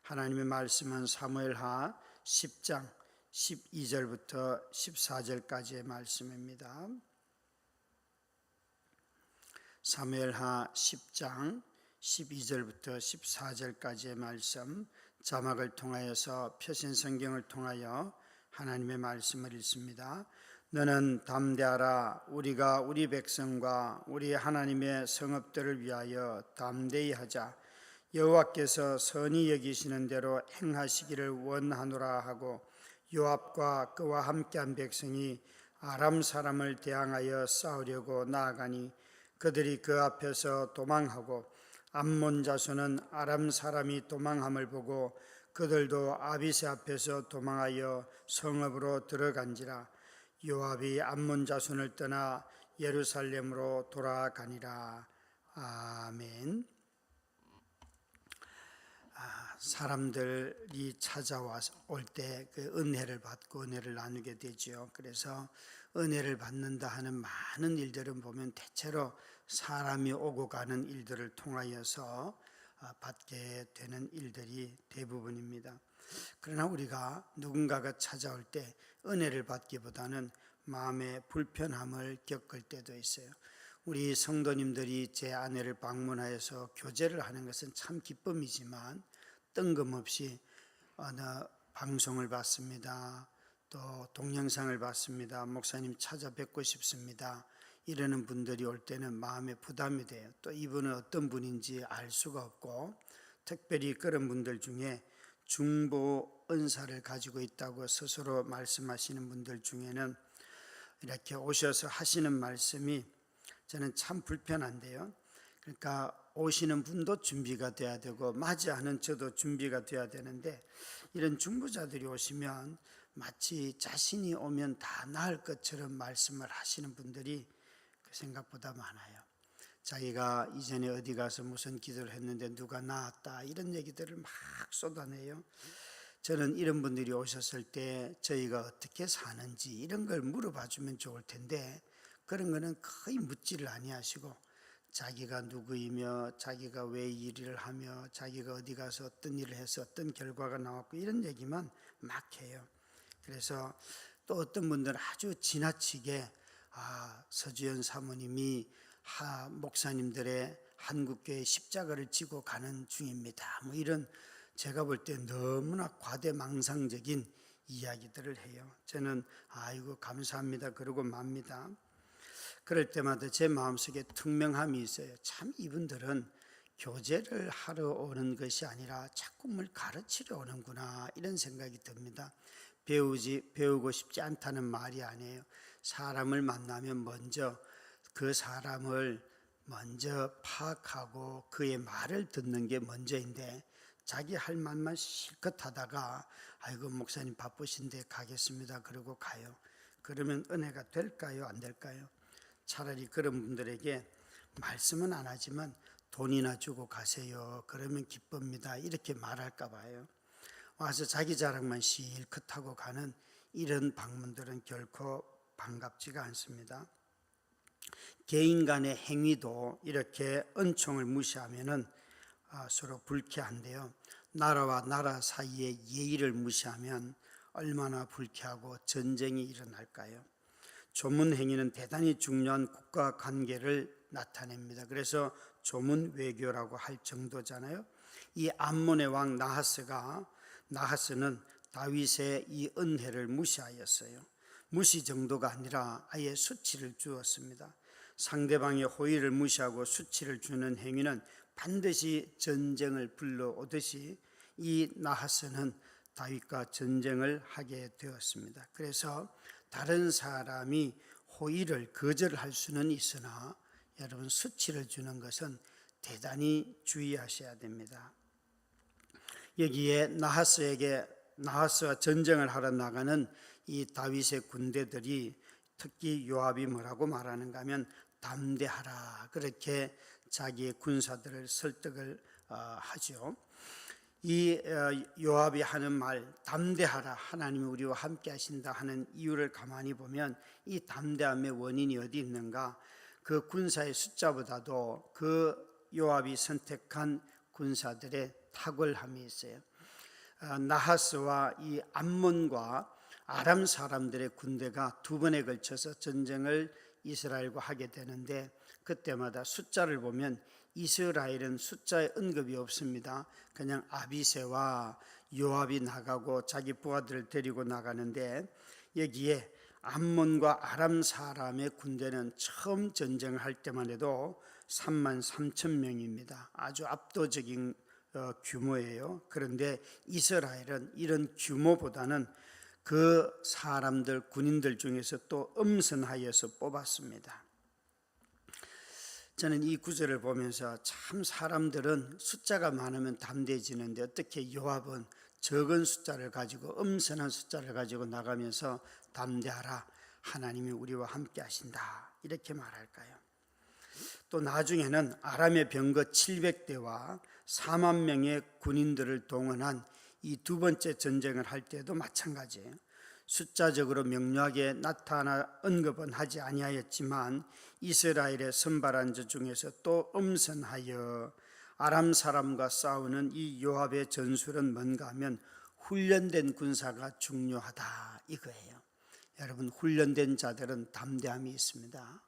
하나님의 말씀은 사무엘하 10장 12절부터 14절까지의 말씀입니다. 사무엘하 10장 12절부터 14절까지의 말씀, 자막을 통하여서 표신성경을 통하여 하나님의 말씀을 읽습니다. 너는 담대하라. 우리가 우리 백성과 우리 하나님의 성읍들을 위하여 담대히 하자. 여호와께서 선히 여기시는 대로 행하시기를 원하노라 하고, 요압과 그와 함께한 백성이 아람 사람을 대항하여 싸우려고 나아가니 그들이 그 앞에서 도망하고, 암몬 자손은 아람 사람이 도망함을 보고 그들도 아비새 앞에서 도망하여 성읍으로 들어간지라. 요압이 암몬 자손을 떠나 예루살렘으로 돌아가니라. 아멘. 사람들이 찾아올 때 그 은혜를 받고 은혜를 나누게 되죠. 그래서 은혜를 받는다 하는 많은 일들은 보면 대체로 사람이 오고 가는 일들을 통하여서 받게 되는 일들이 대부분입니다. 그러나 우리가 누군가가 찾아올 때 은혜를 받기보다는 마음의 불편함을 겪을 때도 있어요. 우리 성도님들이 제 아내를 방문하여서 교제를 하는 것은 참 기쁨이지만 뜬금없이 어느 방송을 봤습니다, 또 동영상을 봤습니다, 목사님 찾아뵙고 싶습니다 이러는 분들이 올 때는 마음에 부담이 돼요. 또 이분은 어떤 분인지 알 수가 없고, 특별히 그런 분들 중에 중보 은사를 가지고 있다고 스스로 말씀하시는 분들 중에는 이렇게 오셔서 하시는 말씀이 저는 참 불편한데요. 그러니까 오시는 분도 준비가 돼야 되고 맞이하는 저도 준비가 돼야 되는데, 이런 중보자들이 오시면 마치 자신이 오면 다 나을 것처럼 말씀을 하시는 분들이 생각보다 많아요. 자기가 이전에 어디 가서 무슨 기도를 했는데 누가 나았다 이런 얘기들을 막 쏟아내요. 저는 이런 분들이 오셨을 때 저희가 어떻게 사는지 이런 걸 물어봐 주면 좋을 텐데 그런 거는 거의 묻지를 아니하시고 자기가 누구이며 자기가 왜 이 일을 하며 자기가 어디 가서 어떤 일을 해서 어떤 결과가 나왔고 이런 얘기만 막 해요. 그래서 또 어떤 분들은 아주 지나치게 서주연 사모님이 목사님들의 한국교회 십자가를 지고 가는 중입니다, 뭐 이런 제가 볼 때 너무나 과대망상적인 이야기들을 해요. 저는 아이고 감사합니다 그러고 맙니다. 그럴 때마다 제 마음속에 투명함이 있어요. 참 이분들은 교제를 하러 오는 것이 아니라 자꾸 뭘 가르치려 오는구나 이런 생각이 듭니다. 배우고 싶지 않다는 말이 아니에요. 사람을 만나면 먼저 그 사람을 먼저 파악하고 그의 말을 듣는 게 먼저인데, 자기 할 말만 실컷 하다가 아이고 목사님 바쁘신데 가겠습니다 그러고 가요. 그러면 은혜가 될까요 안 될까요? 차라리 그런 분들에게 말씀은 안 하지만 돈이나 주고 가세요 그러면 기쁩니다 이렇게 말할까 봐요. 와서 자기 자랑만 실컷 하고 가는 이런 방문들은 결코 반갑지가 않습니다. 개인 간의 행위도 이렇게 은총을 무시하면은 서로 불쾌한데요, 나라와 나라 사이의 예의를 무시하면 얼마나 불쾌하고 전쟁이 일어날까요? 조문 행위는 대단히 중요한 국가 관계를 나타냅니다. 그래서 조문 외교라고 할 정도잖아요. 이 암몬의 왕 나하스는 다윗의 이 은혜를 무시하였어요. 무시 정도가 아니라 아예 수치를 주었습니다. 상대방의 호의를 무시하고 수치를 주는 행위는 반드시 전쟁을 불러오듯이 이 나하스는 다윗과 전쟁을 하게 되었습니다. 그래서 다른 사람이 호의를 거절할 수는 있으나 여러분 수치를 주는 것은 대단히 주의하셔야 됩니다. 여기에 나하스와 전쟁을 하러 나가는 이 다윗의 군대들이 특히 요압이 뭐라고 말하는가 하면 담대하라 그렇게 자기의 군사들을 설득을 하죠. 이 요압이 하는 말 담대하라, 하나님이 우리와 함께 하신다 하는 이유를 가만히 보면 이 담대함의 원인이 어디 있는가? 그 군사의 숫자보다도 그 요압이 선택한 군사들의 탁월함이 있어요. 나하스와 이 암몬과 아람 사람들의 군대가 두 번에 걸쳐서 전쟁을 이스라엘과 하게 되는데, 그때마다 숫자를 보면 이스라엘은 숫자에 언급이 없습니다. 그냥 아비새와 요압이 나가고 자기 부하들을 데리고 나가는데, 여기에 암몬과 아람 사람의 군대는 처음 전쟁을 할 때만 해도 3만 3천 명입니다. 아주 압도적인 규모예요. 그런데 이스라엘은 이런 규모보다는 그 사람들, 군인들 중에서 또 엄선하여서 뽑았습니다. 저는 이 구절을 보면서 참 사람들은 숫자가 많으면 담대해지는데 어떻게 요압은 적은 숫자를 가지고, 엄선한 숫자를 가지고 나가면서 담대하라, 하나님이 우리와 함께 하신다, 이렇게 말할까요? 또 나중에는 아람의 병거 700대와 4만 명의 군인들을 동원한 이 두 번째 전쟁을 할 때도 마찬가지예요. 숫자적으로 명료하게 나타나 언급은 하지 아니하였지만 이스라엘의 선발한 자 중에서 또 엄선하여 아람 사람과 싸우는 이 요압의 전술은 뭔가 하면 훈련된 군사가 중요하다, 이거예요. 여러분, 훈련된 자들은 담대함이 있습니다.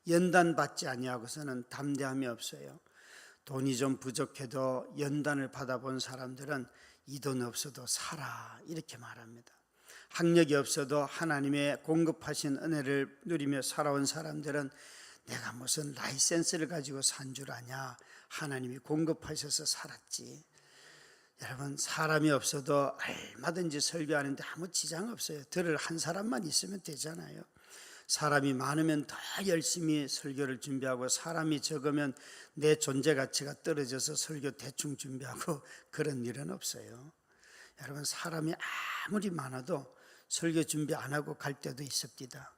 연단 받지 아니하고서는 담대함이 없어요. 돈이 좀 부족해도 연단을 받아본 사람들은 이 돈 없어도 살아, 이렇게 말합니다. 학력이 없어도 하나님의 공급하신 은혜를 누리며 살아온 사람들은 내가 무슨 라이센스를 가지고 산 줄 아냐, 하나님이 공급하셔서 살았지. 여러분, 사람이 없어도 얼마든지 설교하는데 아무 지장 없어요. 들을 한 사람만 있으면 되잖아요. 사람이 많으면 더 열심히 설교를 준비하고, 사람이 적으면 내 존재 가치가 떨어져서 설교 대충 준비하고 그런 일은 없어요. 여러분, 사람이 아무리 많아도 설교 준비 안 하고 갈 때도 있습니다.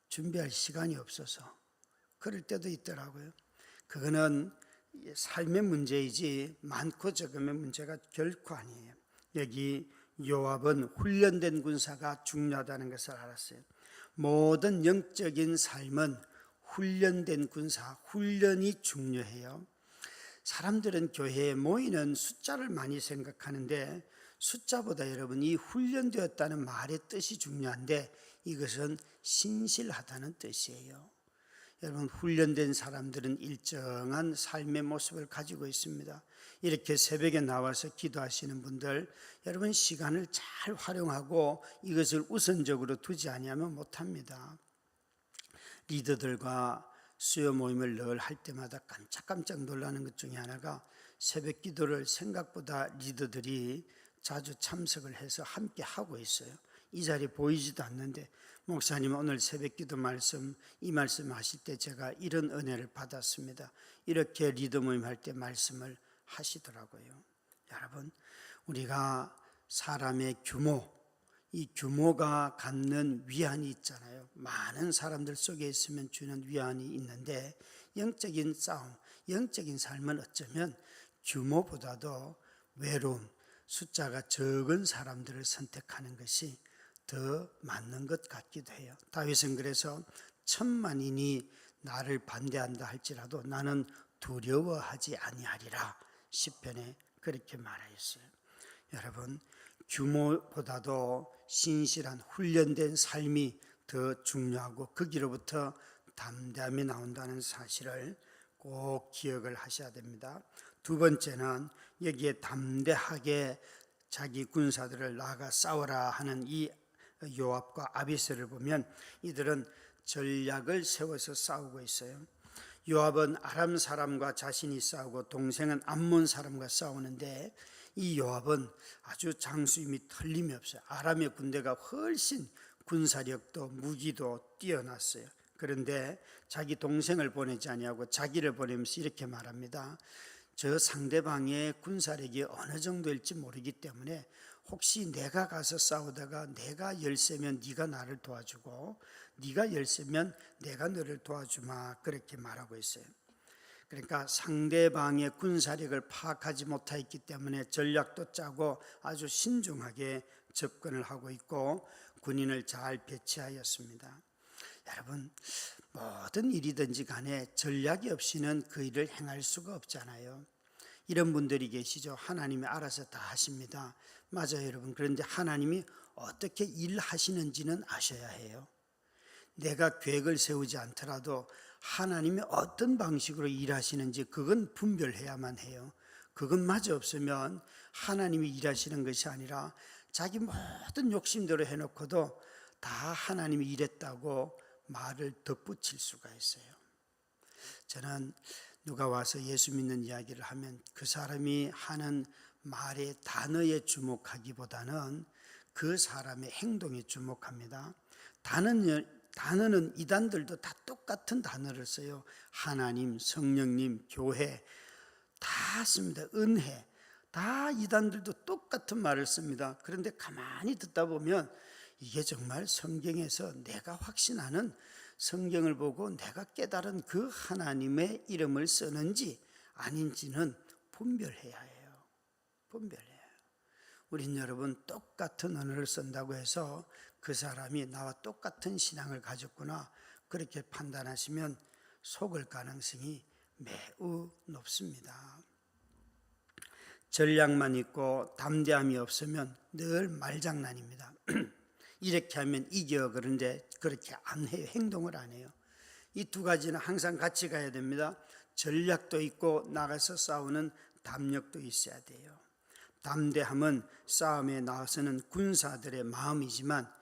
준비할 시간이 없어서 그럴 때도 있더라고요. 그거는 삶의 문제이지 많고 적음의 문제가 결코 아니에요. 여기 요압은 훈련된 군사가 중요하다는 것을 알았어요. 모든 영적인 삶은 훈련된 군사, 훈련이 중요해요. 사람들은 교회에 모이는 숫자를 많이 생각하는데, 숫자보다 여러분 이 훈련되었다는 말의 뜻이 중요한데, 이것은 신실하다는 뜻이에요. 여러분, 훈련된 사람들은 일정한 삶의 모습을 가지고 있습니다. 이렇게 새벽에 나와서 기도하시는 분들, 여러분 시간을 잘 활용하고 이것을 우선적으로 두지 아니하면 못합니다. 리더들과 수요 모임을 늘 할 때마다 깜짝깜짝 놀라는 것 중에 하나가, 새벽 기도를 생각보다 리더들이 자주 참석을 해서 함께 하고 있어요. 이 자리에 보이지도 않는데, 목사님 오늘 새벽 기도 말씀, 이 말씀 하실 때 제가 이런 은혜를 받았습니다, 이렇게 리더 모임 할 때 말씀을 하시더라고요. 여러분, 우리가 사람의 규모, 이 규모가 갖는 위안이 있잖아요. 많은 사람들 속에 있으면 주는 위안이 있는데, 영적인 싸움, 영적인 삶은 어쩌면 규모보다도 외로움, 숫자가 적은 사람들을 선택하는 것이 더 맞는 것 같기도 해요. 다윗은 그래서 10,000만인이 나를 반대한다 할지라도 나는 두려워하지 아니하리라, 시편에 그렇게 말하였어요. 여러분, 규모보다도 신실한 훈련된 삶이 더 중요하고 거기로부터 담대함이 나온다는 사실을 꼭 기억을 하셔야 됩니다. 두 번째는 여기에 담대하게 자기 군사들을 나가 싸워라 하는 이 요압과 아비새를 보면 이들은 전략을 세워서 싸우고 있어요. 요압은 아람 사람과 자신이 싸우고 동생은 암몬 사람과 싸우는데, 이 요압은 아주 장수임이 틀림이 없어요. 아람의 군대가 훨씬 군사력도 무기도 뛰어났어요. 그런데 자기 동생을 보내지 아니하고 자기를 보내면서 이렇게 말합니다. 저 상대방의 군사력이 어느 정도일지 모르기 때문에 혹시 내가 가서 싸우다가 내가 열세면 네가 나를 도와주고 네가 열세면 내가 너를 도와주마, 그렇게 말하고 있어요. 그러니까 상대방의 군사력을 파악하지 못하였기 때문에 전략도 짜고 아주 신중하게 접근을 하고 있고 군인을 잘 배치하였습니다. 여러분, 모든 일이든지 간에 전략이 없이는 그 일을 행할 수가 없잖아요. 이런 분들이 계시죠. 하나님이 알아서 다 하십니다. 맞아요, 여러분. 그런데 하나님이 어떻게 일하시는지는 아셔야 해요. 내가 계획을 세우지 않더라도 하나님이 어떤 방식으로 일하시는지 그건 분별해야만 해요. 그것마저 없으면 하나님이 일하시는 것이 아니라 자기 모든 욕심대로 해놓고도 다 하나님이 일했다고 말을 덧붙일 수가 있어요. 저는 누가 와서 예수 믿는 이야기를 하면 그 사람이 하는 말의 단어에 주목하기보다는 그 사람의 행동에 주목합니다. 단어는 이단들도 다 똑같은 단어를 써요. 하나님, 성령님, 교회 다 씁니다. 은혜 다 이단들도 똑같은 말을 씁니다. 그런데 가만히 듣다 보면 이게 정말 성경에서 내가 확신하는, 성경을 보고 내가 깨달은 그 하나님의 이름을 쓰는지 아닌지는 분별해야 해요. 분별해야 해요. 우린 여러분 똑같은 언어를 쓴다고 해서 그 사람이 나와 똑같은 신앙을 가졌구나 그렇게 판단하시면 속을 가능성이 매우 높습니다. 전략만 있고 담대함이 없으면 늘 말장난입니다. 이렇게 하면 이겨. 그런데 그렇게 안 해요. 행동을 안 해요. 이 두 가지는 항상 같이 가야 됩니다. 전략도 있고 나가서 싸우는 담력도 있어야 돼요. 담대함은 싸움에 나서는 군사들의 마음이지만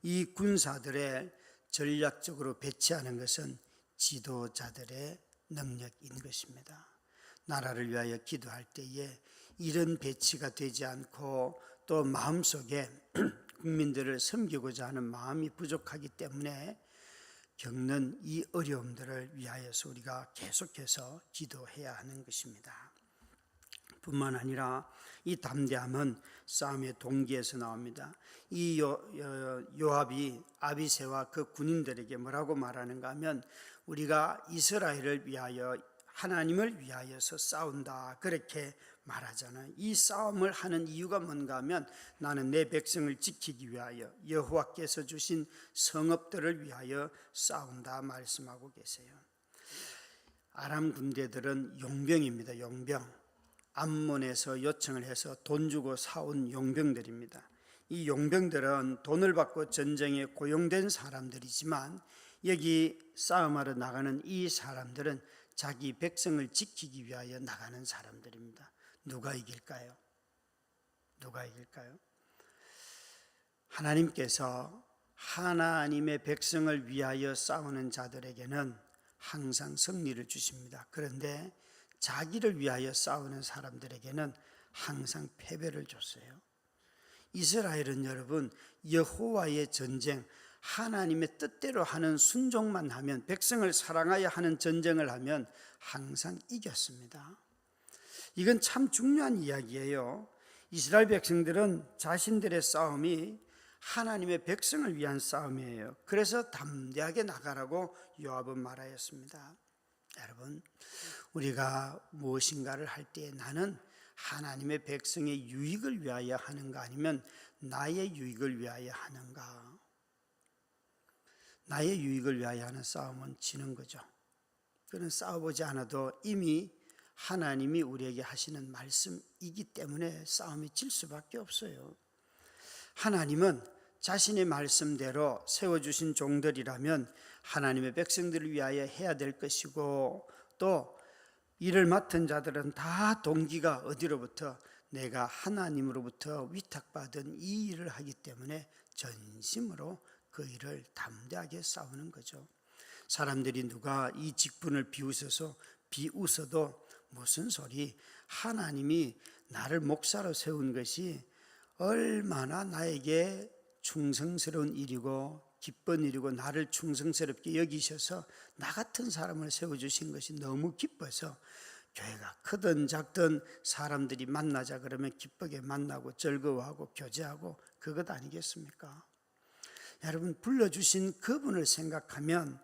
이 군사들의 전략적으로 배치하는 것은 지도자들의 능력인 것입니다. 나라를 위하여 기도할 때에 이런 배치가 되지 않고 또 마음속에 국민들을 섬기고자 하는 마음이 부족하기 때문에 겪는 이 어려움들을 위하여서 우리가 계속해서 기도해야 하는 것입니다. 뿐만 아니라 이 담대함은 싸움의 동기에서 나옵니다. 이 요압이 아비새와 그 군인들에게 뭐라고 말하는가 하면 우리가 이스라엘을 위하여 하나님을 위하여서 싸운다 그렇게 말하잖아요. 이 싸움을 하는 이유가 뭔가 하면 나는 내 백성을 지키기 위하여 여호와께서 주신 성읍들을 위하여 싸운다 말씀하고 계세요. 아람 군대들은 용병입니다. 용병. 암몬에서 요청을 해서 돈 주고 사온 용병들입니다. 이 용병들은 돈을 받고 전쟁에 고용된 사람들이지만 여기 싸움하러 나가는 이 사람들은 자기 백성을 지키기 위하여 나가는 사람들입니다. 누가 이길까요? 누가 이길까요? 하나님께서 하나님의 백성을 위하여 싸우는 자들에게는 항상 승리를 주십니다. 그런데 자기를 위하여 싸우는 사람들에게는 항상 패배를 줬어요. 이스라엘은 여러분 여호와의 전쟁, 하나님의 뜻대로 하는 순종만 하면, 백성을 사랑하여 하는 전쟁을 하면 항상 이겼습니다. 이건 참 중요한 이야기예요. 이스라엘 백성들은 자신들의 싸움이 하나님의 백성을 위한 싸움이에요. 그래서 담대하게 나가라고 요압은 말하였습니다. 여러분, 우리가 무엇인가를 할 때 나는 하나님의 백성의 유익을 위하여 하는가 아니면 나의 유익을 위하여 하는가? 나의 유익을 위하여 하는 싸움은 지는 거죠. 그는 싸워보지 않아도 이미 하나님이 우리에게 하시는 말씀이기 때문에 싸움이 질 수밖에 없어요. 하나님은 자신의 말씀대로 세워주신 종들이라면 하나님의 백성들을 위하여 해야 될 것이고, 또 일을 맡은 자들은 다 동기가 어디로부터? 내가 하나님으로부터 위탁받은 이 일을 하기 때문에 전심으로 그 일을 담대하게 싸우는 거죠. 사람들이 누가 이 직분을 비웃어도 무슨 소리, 하나님이 나를 목사로 세운 것이 얼마나 나에게 충성스러운 일이고 기쁜 일이고 나를 충성스럽게 여기셔서 나 같은 사람을 세워주신 것이 너무 기뻐서 교회가 크든 작든 사람들이 만나자 그러면 기쁘게 만나고 즐거워하고 교제하고 그것 아니겠습니까? 여러분, 불러주신 그분을 생각하면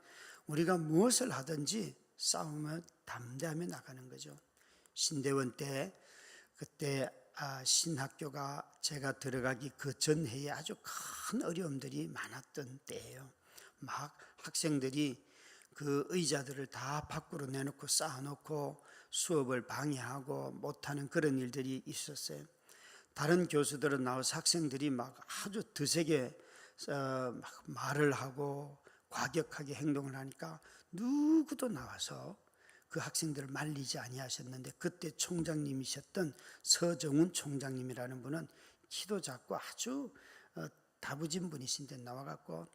우리가 무엇을 하든지 싸움을 담대하며 나가는 거죠. 신대원 때 그때 신학교가 제가 들어가기 그 전해에 아주 큰 어려움들이 많았던 때예요. 막 학생들이 그 의자들을 다 밖으로 내놓고 쌓아놓고 수업을 방해하고 못하는 그런 일들이 있었어요. 다른 교수들은 나와서 학생들이 막 아주 드세게 막 말을 하고 과격하게 행동을 하니까 누구도 나와서 그 학생들을 말리지 아니하셨는데, 그때 총장님이셨던 서정훈 총장님이라는 분은 키도 작고 아주 다부진 분이신데 나와갖고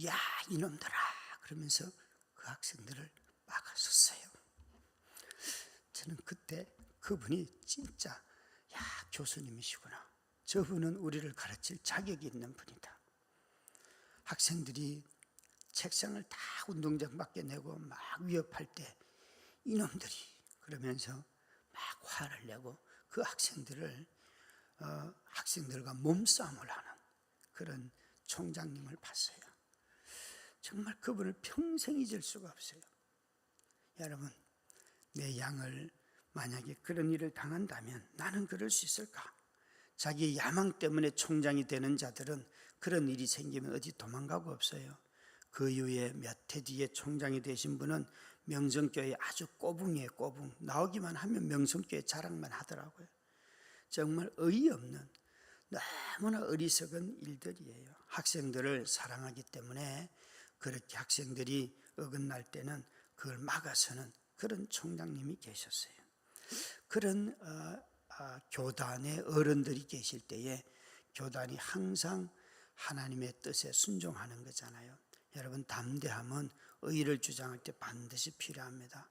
야 이놈들아 그러면서 그 학생들을 막았었어요. 저는 그때 그분이 진짜 야 교수님이시구나, 저분은 우리를 가르칠 자격이 있는 분이다. 학생들이 책상을 다 운동장 밖에 내고 막 위협할 때 이놈들이 그러면서 막 화를 내고 그 학생들과 몸싸움을 하는 그런 총장님을 봤어요. 정말 그분을 평생 잊을 수가 없어요. 여러분, 내 양을 만약에 그런 일을 당한다면 나는 그럴 수 있을까? 자기 야망 때문에 총장이 되는 자들은 그런 일이 생기면 어디 도망가고 없어요. 그 이후에 몇 해 뒤에 총장이 되신 분은 명성교회 아주 꼬붕이에요. 꼬붕. 나오기만 하면 명성교회 자랑만 하더라고요. 정말 어이없는 너무나 어리석은 일들이에요. 학생들을 사랑하기 때문에 그렇게 학생들이 어긋날 때는 그걸 막아서는 그런 총장님이 계셨어요. 그런 교단의 어른들이 계실 때에 교단이 항상 하나님의 뜻에 순종하는 거잖아요. 여러분, 담대함은 의를 주장할 때 반드시 필요합니다.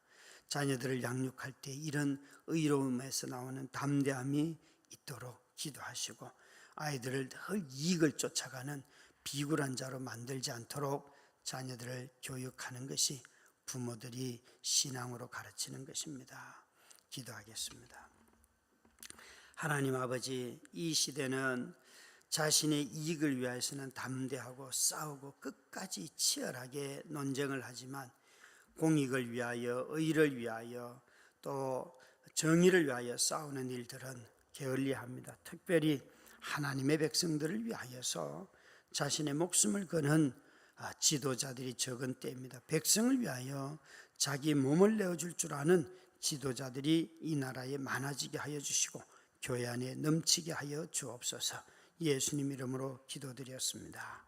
자녀들을 양육할 때 이런 의로움에서 나오는 담대함이 있도록 기도하시고, 아이들을 늘 이익을 쫓아가는 비굴한 자로 만들지 않도록 자녀들을 교육하는 것이 부모들이 신앙으로 가르치는 것입니다. 기도하겠습니다. 하나님 아버지, 이 시대는 자신의 이익을 위해서는 담대하고 싸우고 끝까지 치열하게 논쟁을 하지만 공익을 위하여, 의를 위하여, 또 정의를 위하여 싸우는 일들은 게을리합니다. 특별히 하나님의 백성들을 위하여서 자신의 목숨을 거는 지도자들이 적은 때입니다. 백성을 위하여 자기 몸을 내어줄 줄 아는 지도자들이 이 나라에 많아지게 하여 주시고 교회 안에 넘치게 하여 주옵소서. 예수님 이름으로 기도드렸습니다.